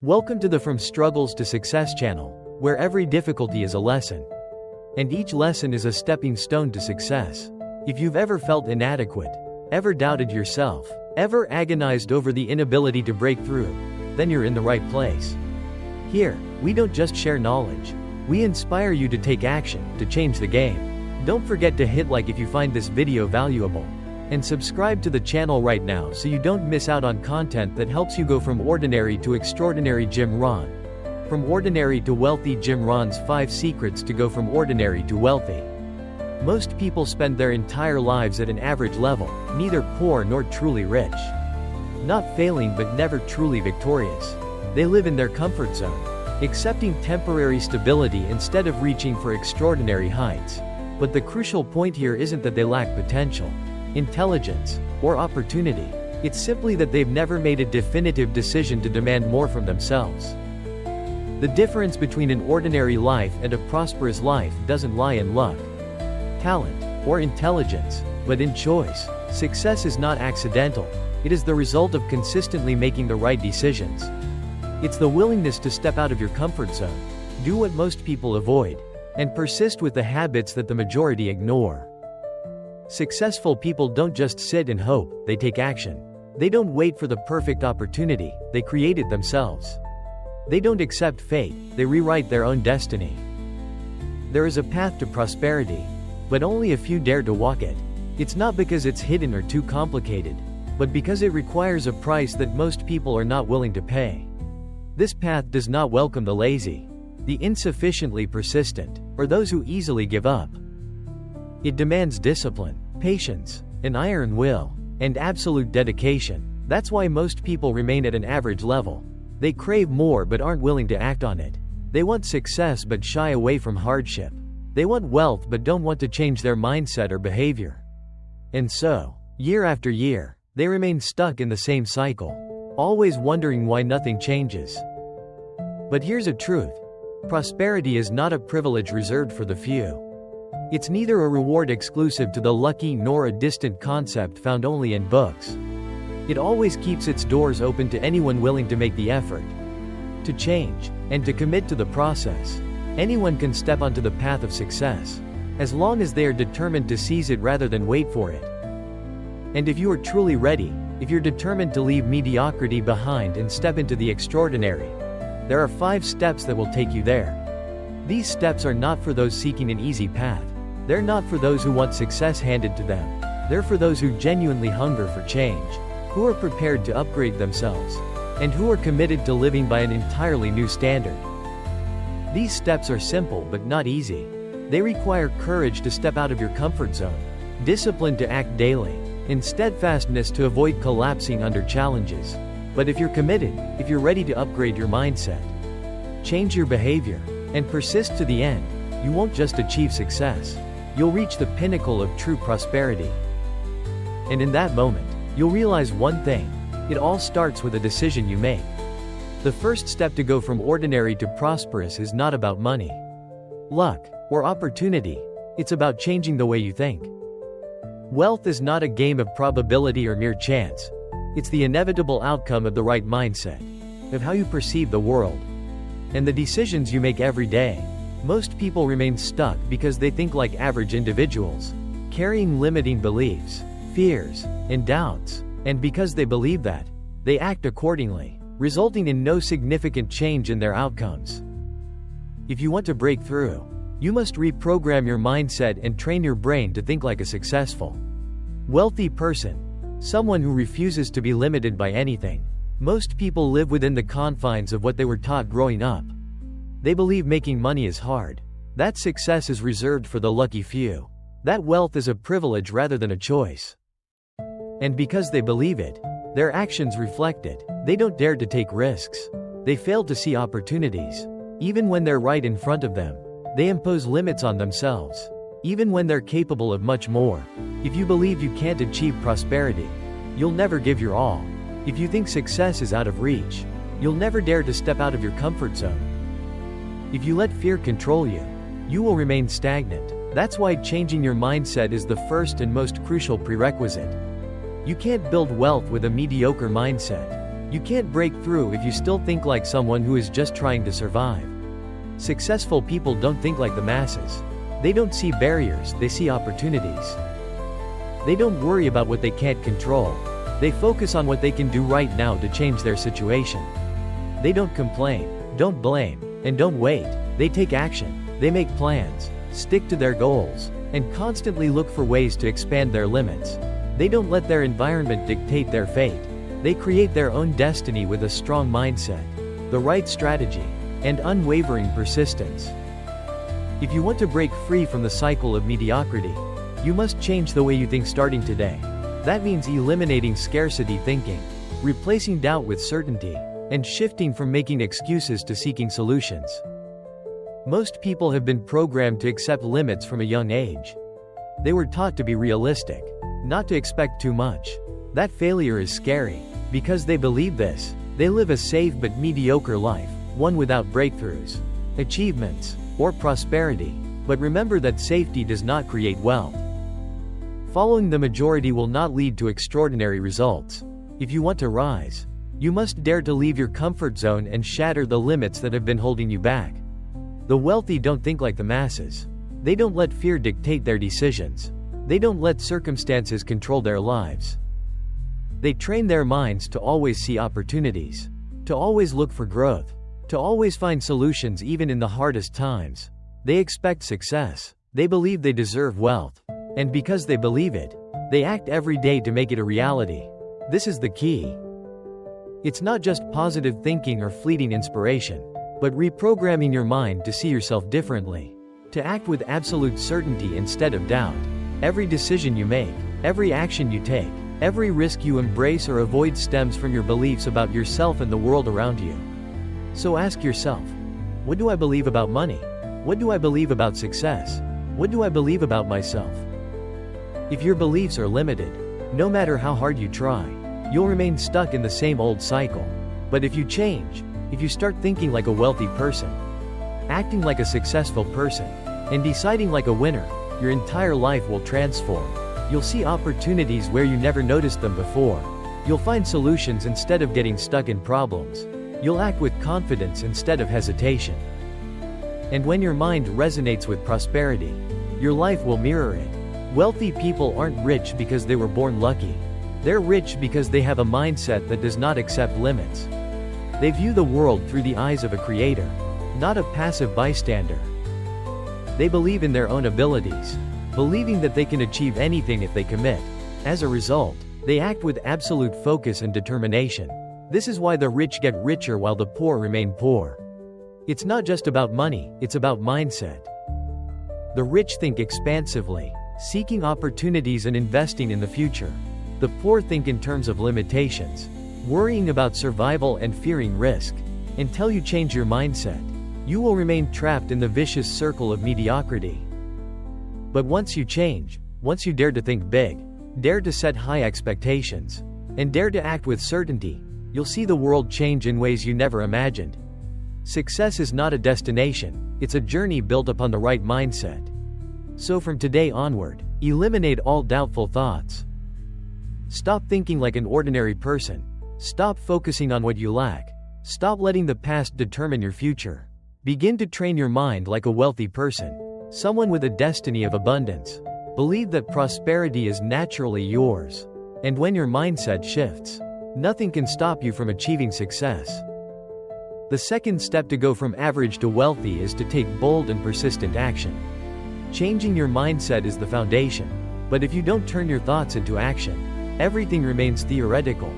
Welcome to the From Struggles to Success channel, where every difficulty is a lesson. And each lesson is a stepping stone to success. If you've ever felt inadequate, ever doubted yourself, ever agonized over the inability to break through, then you're in the right place. Here, we don't just share knowledge. We inspire you to take action, to change the game. Don't forget to hit like if you find this video valuable. And subscribe to the channel right now so you don't miss out on content that helps you go from ordinary to extraordinary. Rohn. From ordinary to wealthy. Rohn's 5 secrets to go from ordinary to wealthy. Most people spend their entire lives at an average level, neither poor nor truly rich. Not failing but never truly victorious. They live in their comfort zone, accepting temporary stability instead of reaching for extraordinary heights. But the crucial point here isn't that they lack potential, intelligence, or opportunity. It's simply that they've never made a definitive decision to demand more from themselves. The difference between an ordinary life and a prosperous life doesn't lie in luck, talent, or intelligence, but in choice. Success is not accidental. It is the result of consistently making the right decisions. It's the willingness to step out of your comfort zone, do what most people avoid, and persist with the habits that the majority ignore. Successful people don't just sit and hope, they take action. They don't wait for the perfect opportunity, they create it themselves. They don't accept fate, they rewrite their own destiny. There is a path to prosperity, but only a few dare to walk it. It's not because it's hidden or too complicated, but because it requires a price that most people are not willing to pay. This path does not welcome the lazy, the insufficiently persistent, or those who easily give up. It demands discipline, patience, an iron will, and absolute dedication. That's why most people remain at an average level. They crave more but aren't willing to act on it. They want success but shy away from hardship. They want wealth but don't want to change their mindset or behavior. And so, year after year, they remain stuck in the same cycle, always wondering why nothing changes. But here's a truth. Prosperity is not a privilege reserved for the few. It's neither a reward exclusive to the lucky nor a distant concept found only in books. It always keeps its doors open to anyone willing to make the effort, to change, and to commit to the process. Anyone can step onto the path of success, as long as they are determined to seize it rather than wait for it. And if you are truly ready, if you're determined to leave mediocrity behind and step into the extraordinary, there are 5 steps that will take you there. These steps are not for those seeking an easy path. They're not for those who want success handed to them. They're for those who genuinely hunger for change, who are prepared to upgrade themselves, and who are committed to living by an entirely new standard. These steps are simple but not easy. They require courage to step out of your comfort zone, discipline to act daily, and steadfastness to avoid collapsing under challenges. But if you're committed, if you're ready to upgrade your mindset, change your behavior, and persist to the end, you won't just achieve success. You'll reach the pinnacle of true prosperity. And in that moment, you'll realize one thing. It all starts with a decision you make. The first step to go from ordinary to prosperous is not about money, luck, or opportunity. It's about changing the way you think. Wealth is not a game of probability or mere chance. It's the inevitable outcome of the right mindset, of how you perceive the world, and the decisions you make every day. Most people remain stuck because they think like average individuals, carrying limiting beliefs, fears, and doubts. And because they believe that, they act accordingly, resulting in no significant change in their outcomes. If you want to break through, you must reprogram your mindset and train your brain to think like a successful, wealthy person, someone who refuses to be limited by anything. Most people live within the confines of what they were taught growing up. They believe making money is hard, that success is reserved for the lucky few, that wealth is a privilege rather than a choice. And because they believe it, their actions reflect it. They don't dare to take risks. They fail to see opportunities. Even when they're right in front of them, they impose limits on themselves. Even when they're capable of much more. If you believe you can't achieve prosperity, you'll never give your all. If you think success is out of reach, you'll never dare to step out of your comfort zone. If you let fear control you, you will remain stagnant. That's why changing your mindset is the first and most crucial prerequisite. You can't build wealth with a mediocre mindset. You can't break through if you still think like someone who is just trying to survive. Successful people don't think like the masses. They don't see barriers, they see opportunities. They don't worry about what they can't control. They focus on what they can do right now to change their situation. They don't complain, don't blame, and don't wait. They take action. They make plans, stick to their goals, and constantly look for ways to expand their limits. They don't let their environment dictate their fate. They create their own destiny with a strong mindset, the right strategy, and unwavering persistence. If you want to break free from the cycle of mediocrity, you must change the way you think starting today. That means eliminating scarcity thinking, replacing doubt with certainty, and shifting from making excuses to seeking solutions. Most people have been programmed to accept limits from a young age. They were taught to be realistic, not to expect too much. That failure is scary. Because they believe this, they live a safe but mediocre life, one without breakthroughs, achievements, or prosperity. But remember that safety does not create wealth. Following the majority will not lead to extraordinary results. If you want to rise, you must dare to leave your comfort zone and shatter the limits that have been holding you back. The wealthy don't think like the masses. They don't let fear dictate their decisions. They don't let circumstances control their lives. They train their minds to always see opportunities, to always look for growth, to always find solutions even in the hardest times. They expect success. They believe they deserve wealth. And because they believe it, they act every day to make it a reality. This is the key. It's not just positive thinking or fleeting inspiration, but reprogramming your mind to see yourself differently, to act with absolute certainty instead of doubt. Every decision you make, every action you take, every risk you embrace or avoid stems from your beliefs about yourself and the world around you. So ask yourself, what do I believe about money? What do I believe about success? What do I believe about myself? If your beliefs are limited, no matter how hard you try, you'll remain stuck in the same old cycle. But if you change, if you start thinking like a wealthy person, acting like a successful person, and deciding like a winner, your entire life will transform. You'll see opportunities where you never noticed them before. You'll find solutions instead of getting stuck in problems. You'll act with confidence instead of hesitation. And when your mind resonates with prosperity, your life will mirror it. Wealthy people aren't rich because they were born lucky. They're rich because they have a mindset that does not accept limits. They view the world through the eyes of a creator, not a passive bystander. They believe in their own abilities, believing that they can achieve anything if they commit. As a result, they act with absolute focus and determination. This is why the rich get richer while the poor remain poor. It's not just about money, it's about mindset. The rich think expansively, seeking opportunities and investing in the future. The poor think in terms of limitations, worrying about survival and fearing risk. Until you change your mindset, you will remain trapped in the vicious circle of mediocrity. But once you change, once you dare to think big, dare to set high expectations, and dare to act with certainty, you'll see the world change in ways you never imagined. Success is not a destination, it's a journey built upon the right mindset. So from today onward, eliminate all doubtful thoughts. Stop thinking like an ordinary person. Stop focusing on what you lack. Stop letting the past determine your future. Begin to train your mind like a wealthy person, someone with a destiny of abundance. Believe that prosperity is naturally yours. And when your mindset shifts, nothing can stop you from achieving success. The second step to go from average to wealthy is to take bold and persistent action. Changing your mindset is the foundation. But if you don't turn your thoughts into action, everything remains theoretical.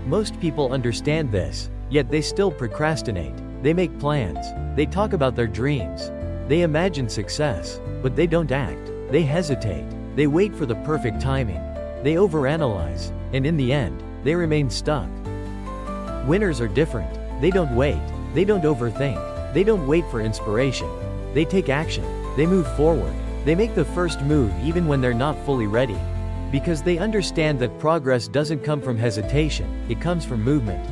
Most people understand this, yet they still procrastinate. They make plans, they talk about their dreams, they imagine success, but they don't act. They hesitate, they wait for the perfect timing, they overanalyze, and in the end, they remain stuck. Winners are different. They don't wait, they don't overthink, they don't wait for inspiration. They take action, they move forward, they make the first move even when they're not fully ready. Because they understand that progress doesn't come from hesitation, it comes from movement.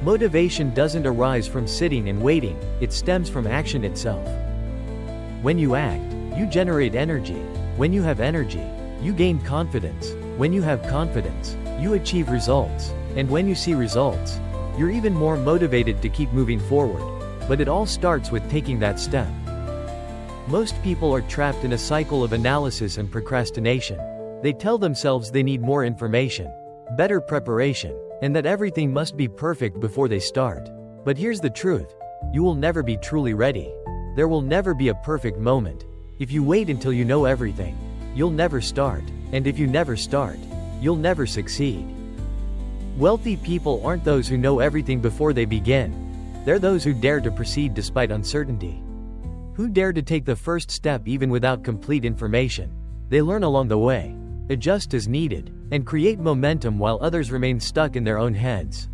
Motivation doesn't arise from sitting and waiting, it stems from action itself. When you act, you generate energy. When you have energy, you gain confidence. When you have confidence, you achieve results. And when you see results, you're even more motivated to keep moving forward. But it all starts with taking that step. Most people are trapped in a cycle of analysis and procrastination. They tell themselves they need more information, better preparation, and that everything must be perfect before they start. But here's the truth. You will never be truly ready. There will never be a perfect moment. If you wait until you know everything, you'll never start. And if you never start, you'll never succeed. Wealthy people aren't those who know everything before they begin. They're those who dare to proceed despite uncertainty. Who dare to take the first step even without complete information. They learn along the way, adjust as needed, and create momentum while others remain stuck in their own heads.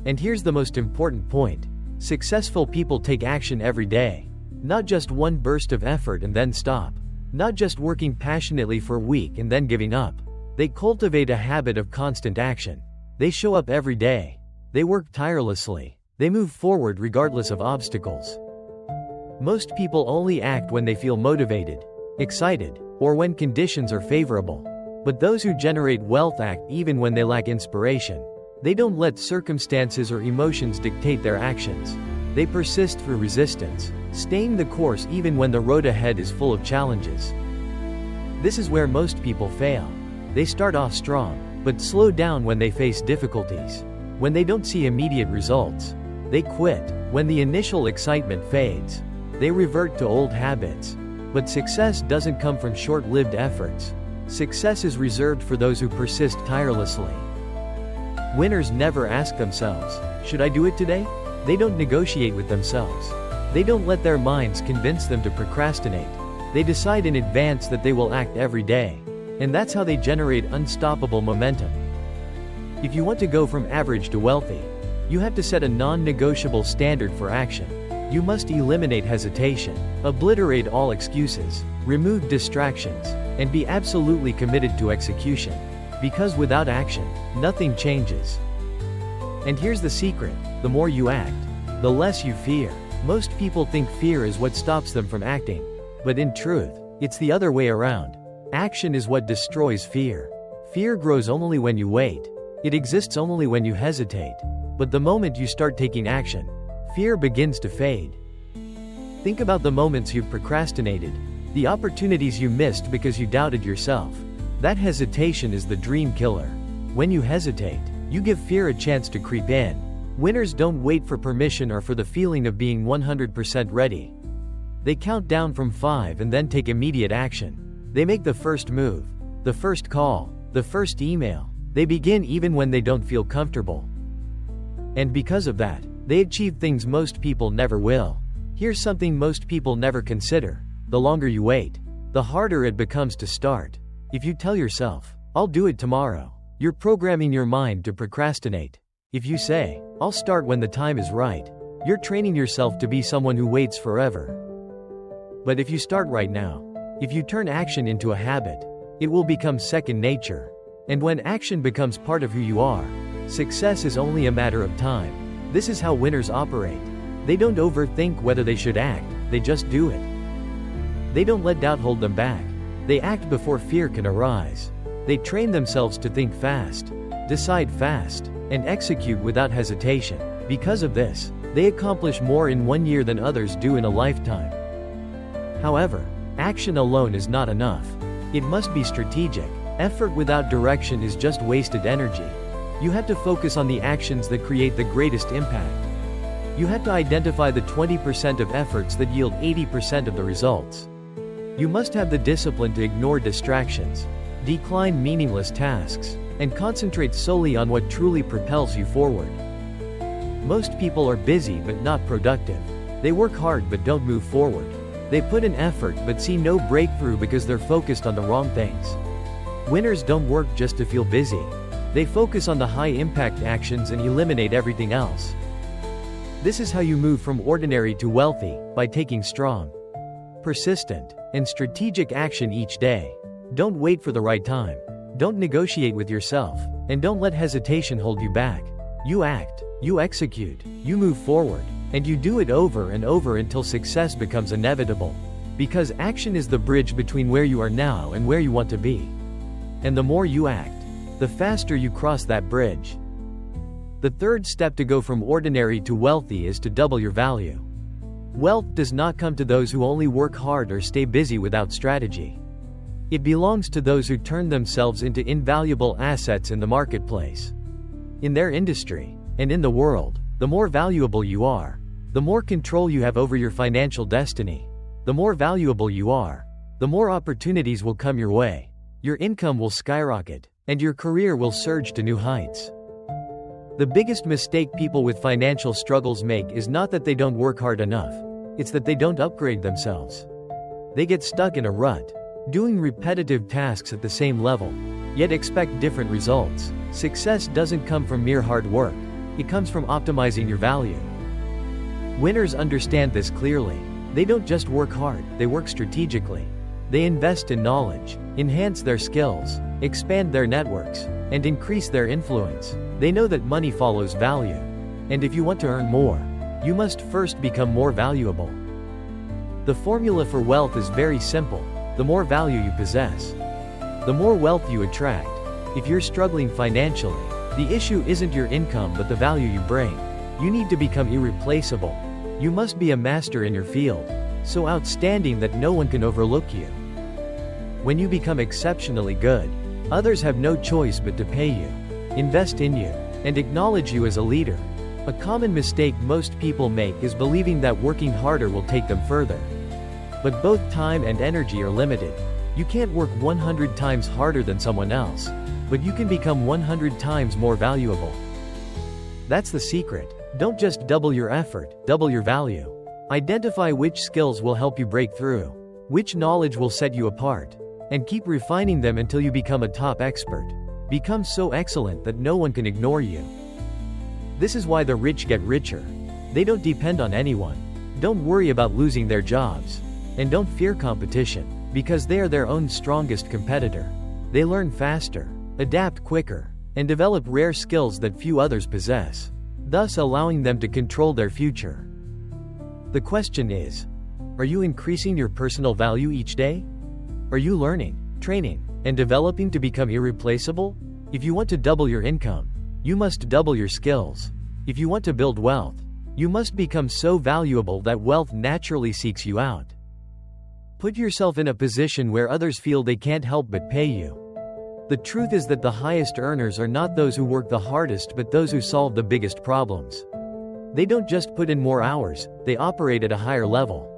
And here's the most important point. Successful people take action every day. Not just one burst of effort and then stop. Not just working passionately for a week and then giving up. They cultivate a habit of constant action. They show up every day. They work tirelessly. They move forward regardless of obstacles. Most people only act when they feel motivated, excited, or when conditions are favorable. But those who generate wealth act even when they lack inspiration. They don't let circumstances or emotions dictate their actions. They persist through resistance, staying the course even when the road ahead is full of challenges. This is where most people fail. They start off strong, but slow down when they face difficulties. When they don't see immediate results, they quit. When the initial excitement fades, they revert to old habits. But success doesn't come from short-lived efforts. Success is reserved for those who persist tirelessly. Winners never ask themselves, "Should I do it today?" They don't negotiate with themselves. They don't let their minds convince them to procrastinate. They decide in advance that they will act every day. And that's how they generate unstoppable momentum. If you want to go from average to wealthy, you have to set a non-negotiable standard for action. You must eliminate hesitation, obliterate all excuses, remove distractions, and be absolutely committed to execution. Because without action, nothing changes. And here's the secret: the more you act, the less you fear. Most people think fear is what stops them from acting. But in truth, it's the other way around. Action is what destroys fear. Fear grows only when you wait. It exists only when you hesitate. But the moment you start taking action, fear begins to fade. Think about the moments you've procrastinated, the opportunities you missed because you doubted yourself. That hesitation is the dream killer. When you hesitate, you give fear a chance to creep in. Winners don't wait for permission or for the feeling of being 100% ready. They count down from 5 and then take immediate action. They make the first move, the first call, the first email. They begin even when they don't feel comfortable. And because of that, they achieve things most people never will. Here's something most people never consider. The longer you wait, the harder it becomes to start. If you tell yourself, "I'll do it tomorrow," you're programming your mind to procrastinate. If you say, "I'll start when the time is right," you're training yourself to be someone who waits forever. But if you start right now, if you turn action into a habit, it will become second nature. And when action becomes part of who you are, success is only a matter of time. This is how winners operate. They don't overthink whether they should act, they just do it. They don't let doubt hold them back. They act before fear can arise. They train themselves to think fast, decide fast, and execute without hesitation. Because of this, they accomplish more in 1 year than others do in a lifetime. However, action alone is not enough. It must be strategic. Effort without direction is just wasted energy. You have to focus on the actions that create the greatest impact. You have to identify the 20% of efforts that yield 80% of the results. You must have the discipline to ignore distractions, decline meaningless tasks, and concentrate solely on what truly propels you forward. Most people are busy but not productive. They work hard but don't move forward. They put in effort but see no breakthrough because they're focused on the wrong things. Winners don't work just to feel busy. They focus on the high-impact actions and eliminate everything else. This is how you move from ordinary to wealthy, by taking strong, persistent, and strategic action each day. Don't wait for the right time. Don't negotiate with yourself, and don't let hesitation hold you back. You act, you execute, you move forward, and you do it over and over until success becomes inevitable. Because action is the bridge between where you are now and where you want to be. And the more you act, the faster you cross that bridge. The third step to go from ordinary to wealthy is to double your value. Wealth does not come to those who only work hard or stay busy without strategy. It belongs to those who turn themselves into invaluable assets in the marketplace. In their industry, and in the world, the more valuable you are, the more control you have over your financial destiny. The more valuable you are, the more opportunities will come your way. Your income will skyrocket, and your career will surge to new heights. The biggest mistake people with financial struggles make is not that they don't work hard enough. It's that they don't upgrade themselves. They get stuck in a rut, doing repetitive tasks at the same level, yet expect different results. Success doesn't come from mere hard work. It comes from optimizing your value. Winners understand this clearly. They don't just work hard, they work strategically. They invest in knowledge, enhance their skills, expand their networks, and increase their influence. They know that money follows value. And if you want to earn more, you must first become more valuable. The formula for wealth is very simple. The more value you possess, the more wealth you attract. If you're struggling financially, the issue isn't your income but the value you bring. You need to become irreplaceable. You must be a master in your field, so outstanding that no one can overlook you. When you become exceptionally good, others have no choice but to pay you, invest in you, and acknowledge you as a leader. A common mistake most people make is believing that working harder will take them further. But both time and energy are limited. You can't work 100 times harder than someone else, but you can become 100 times more valuable. That's the secret. Don't just double your effort, double your value. Identify which skills will help you break through, which knowledge will set you apart, and keep refining them until you become a top expert. Become so excellent that no one can ignore you. This is why the rich get richer. They don't depend on anyone. Don't worry about losing their jobs. And don't fear competition, because they are their own strongest competitor. They learn faster, adapt quicker, and develop rare skills that few others possess, thus allowing them to control their future. The question is, are you increasing your personal value each day? Are you learning, training, and developing to become irreplaceable? If you want to double your income, you must double your skills. If you want to build wealth, you must become so valuable that wealth naturally seeks you out. Put yourself in a position where others feel they can't help but pay you. The truth is that the highest earners are not those who work the hardest but those who solve the biggest problems. They don't just put in more hours, they operate at a higher level.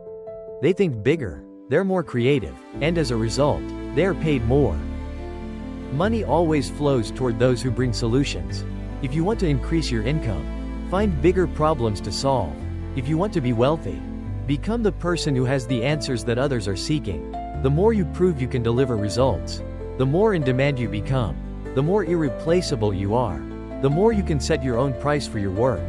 They think bigger, they're more creative, and as a result, they are paid more. Money always flows toward those who bring solutions. If you want to increase your income, find bigger problems to solve. If you want to be wealthy, become the person who has the answers that others are seeking. The more you prove you can deliver results, the more in demand you become, the more irreplaceable you are, the more you can set your own price for your work.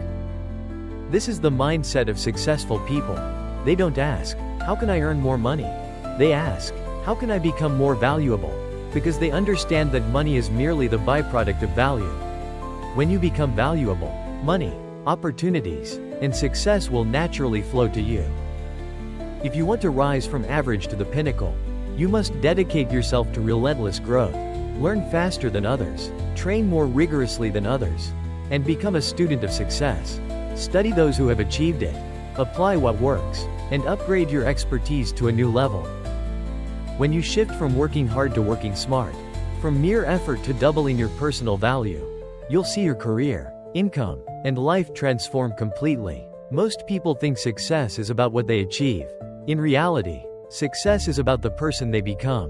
This is the mindset of successful people. They don't ask, how can I earn more money? They ask, how can I become more valuable? Because they understand that money is merely the byproduct of value. When you become valuable, money, opportunities, and success will naturally flow to you. If you want to rise from average to the pinnacle, you must dedicate yourself to relentless growth, learn faster than others, train more rigorously than others, and become a student of success. Study those who have achieved it, apply what works, and upgrade your expertise to a new level. When you shift from working hard to working smart, from mere effort to doubling your personal value, you'll see your career, income, and life transform completely. Most people think success is about what they achieve. In reality, success is about the person they become.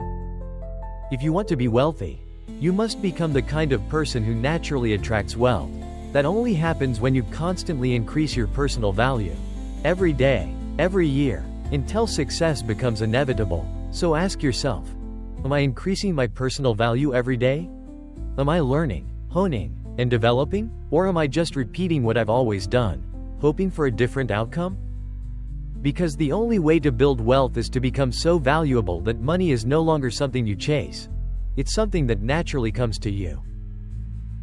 If you want to be wealthy, you must become the kind of person who naturally attracts wealth. That only happens when you constantly increase your personal value. Every day, every year, until success becomes inevitable. So ask yourself, am I increasing my personal value every day? Am I learning, honing, and developing? Or am I just repeating what I've always done, hoping for a different outcome? Because the only way to build wealth is to become so valuable that money is no longer something you chase. It's something that naturally comes to you.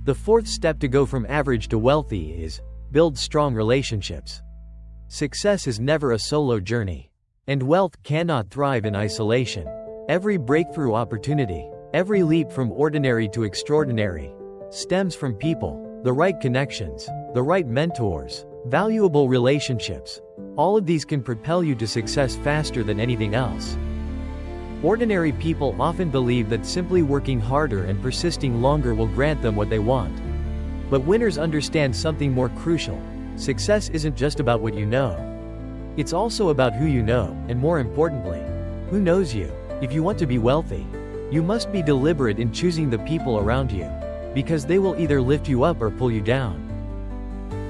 The fourth step to go from average to wealthy is, build strong relationships. Success is never a solo journey. And wealth cannot thrive in isolation. Every breakthrough opportunity, every leap from ordinary to extraordinary, stems from people, the right connections, the right mentors, valuable relationships. All of these can propel you to success faster than anything else. Ordinary people often believe that simply working harder and persisting longer will grant them what they want. But winners understand something more crucial. Success isn't just about what you know. It's also about who you know, and more importantly, who knows you. If you want to be wealthy, you must be deliberate in choosing the people around you, because they will either lift you up or pull you down.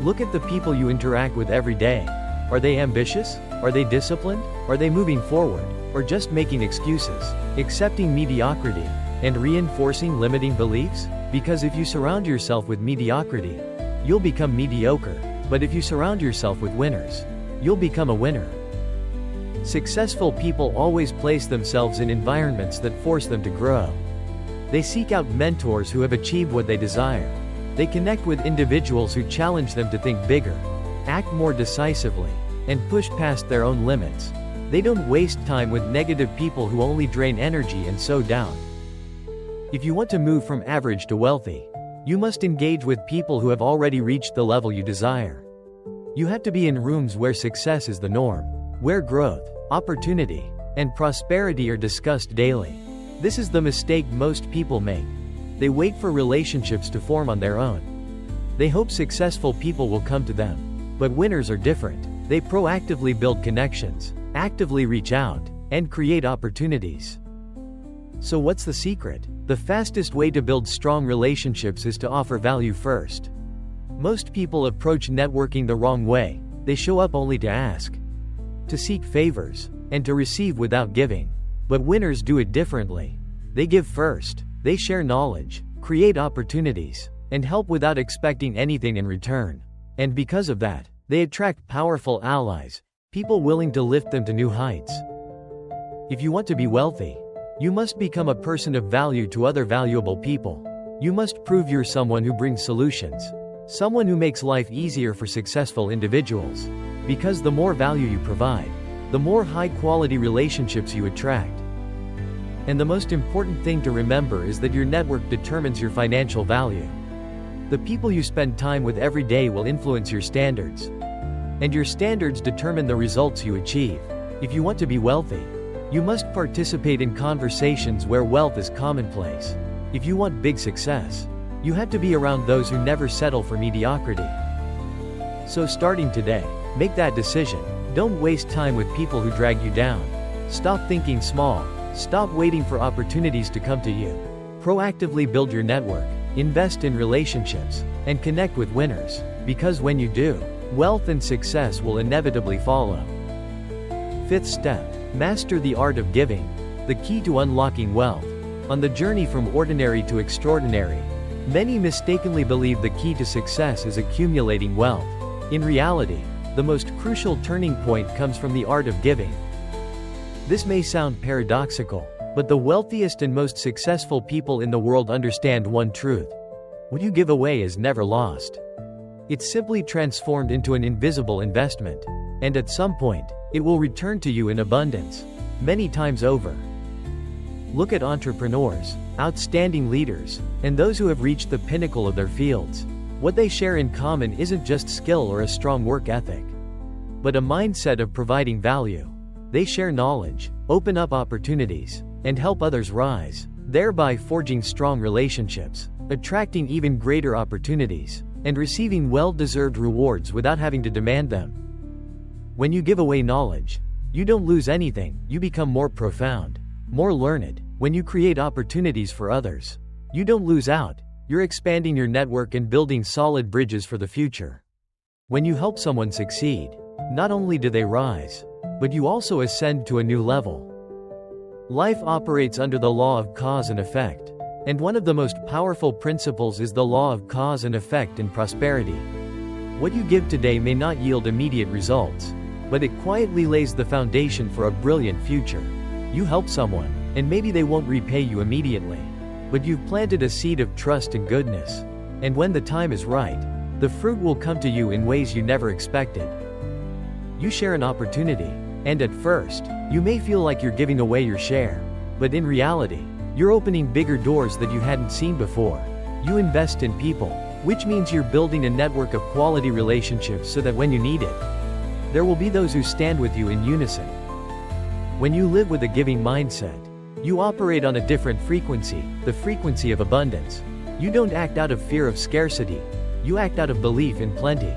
Look at the people you interact with every day. Are they ambitious? Are they disciplined? Are they moving forward? Or just making excuses, accepting mediocrity, and reinforcing limiting beliefs? Because if you surround yourself with mediocrity, you'll become mediocre. But if you surround yourself with winners, you'll become a winner. Successful people always place themselves in environments that force them to grow. They seek out mentors who have achieved what they desire. They connect with individuals who challenge them to think bigger, act more decisively, and push past their own limits. They don't waste time with negative people who only drain energy and sow doubt. If you want to move from average to wealthy, you must engage with people who have already reached the level you desire. You have to be in rooms where success is the norm, where growth, opportunity, and prosperity are discussed daily. This is the mistake most people make. They wait for relationships to form on their own. They hope successful people will come to them. But winners are different. They proactively build connections, actively reach out, and create opportunities. So what's the secret? The fastest way to build strong relationships is to offer value first. Most people approach networking the wrong way. They show up only to ask, to seek favors, and to receive without giving. But winners do it differently. They give first. They share knowledge, create opportunities, and help without expecting anything in return. And because of that, they attract powerful allies, people willing to lift them to new heights. If you want to be wealthy, you must become a person of value to other valuable people. You must prove you're someone who brings solutions, someone who makes life easier for successful individuals. Because the more value you provide, the more high-quality relationships you attract. And the most important thing to remember is that your network determines your financial value. The people you spend time with every day will influence your standards. And your standards determine the results you achieve. If you want to be wealthy, you must participate in conversations where wealth is commonplace. If you want big success, you have to be around those who never settle for mediocrity. So starting today, make that decision. Don't waste time with people who drag you down. Stop thinking small. Stop waiting for opportunities to come to you. Proactively build your network, invest in relationships, and connect with winners. Because when you do, wealth and success will inevitably follow. Fifth step, master the art of giving, the key to unlocking wealth. On the journey from ordinary to extraordinary, many mistakenly believe the key to success is accumulating wealth. In reality, the most crucial turning point comes from the art of giving. This may sound paradoxical, but the wealthiest and most successful people in the world understand one truth. What you give away is never lost. It's simply transformed into an invisible investment. And at some point, it will return to you in abundance, many times over. Look at entrepreneurs, outstanding leaders, and those who have reached the pinnacle of their fields. What they share in common isn't just skill or a strong work ethic, but a mindset of providing value. They share knowledge, open up opportunities, and help others rise, thereby forging strong relationships, attracting even greater opportunities, and receiving well-deserved rewards without having to demand them. When you give away knowledge, you don't lose anything, you become more profound, more learned. When you create opportunities for others, you don't lose out, you're expanding your network and building solid bridges for the future. When you help someone succeed, not only do they rise, but you also ascend to a new level. Life operates under the law of cause and effect, and one of the most powerful principles is the law of cause and effect in prosperity. What you give today may not yield immediate results, but it quietly lays the foundation for a brilliant future. You help someone, and maybe they won't repay you immediately, but you've planted a seed of trust and goodness. And when the time is right, the fruit will come to you in ways you never expected. You share an opportunity, and at first, you may feel like you're giving away your share. But in reality, you're opening bigger doors that you hadn't seen before. You invest in people, which means you're building a network of quality relationships so that when you need it, there will be those who stand with you in unison. When you live with a giving mindset, you operate on a different frequency, the frequency of abundance. You don't act out of fear of scarcity, you act out of belief in plenty.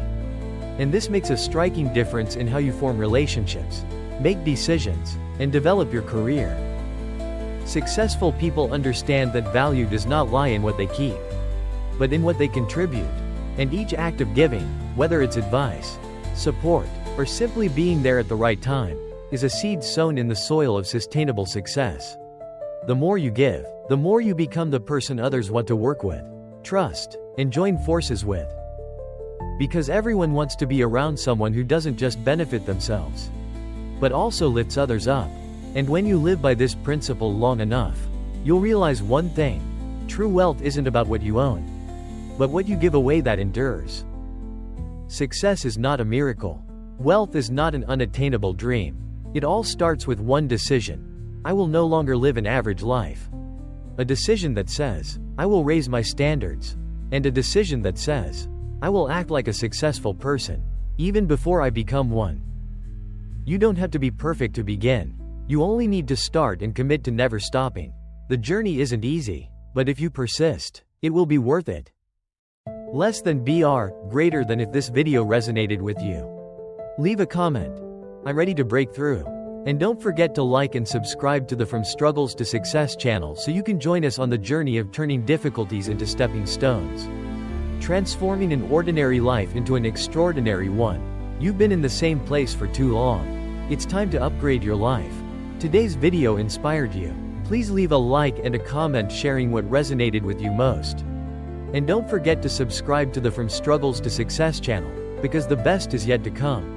And this makes a striking difference in how you form relationships, make decisions, and develop your career. Successful people understand that value does not lie in what they keep, but in what they contribute. And each act of giving, whether it's advice, support, or simply being there at the right time, is a seed sown in the soil of sustainable success. The more you give, the more you become the person others want to work with, trust, and join forces with. Because everyone wants to be around someone who doesn't just benefit themselves, but also lifts others up. And when you live by this principle long enough, you'll realize one thing: true wealth isn't about what you own, but what you give away that endures. Success is not a miracle. Wealth is not an unattainable dream. It all starts with one decision: I will no longer live an average life. A decision that says, I will raise my standards. And a decision that says, I will act like a successful person, even before I become one. You don't have to be perfect to begin. You only need to start and commit to never stopping. The journey isn't easy, but if you persist, it will be worth it. Less than BR, greater than if this video resonated with you. Leave a comment. I'm ready to break through. And don't forget to like and subscribe to the From Struggles to Success channel so you can join us on the journey of turning difficulties into stepping stones. Transforming an ordinary life into an extraordinary one. You've been in the same place for too long. It's time to upgrade your life. Today's video inspired you. Please leave a like and a comment sharing what resonated with you most. And don't forget to subscribe to the From Struggles to Success channel, because the best is yet to come.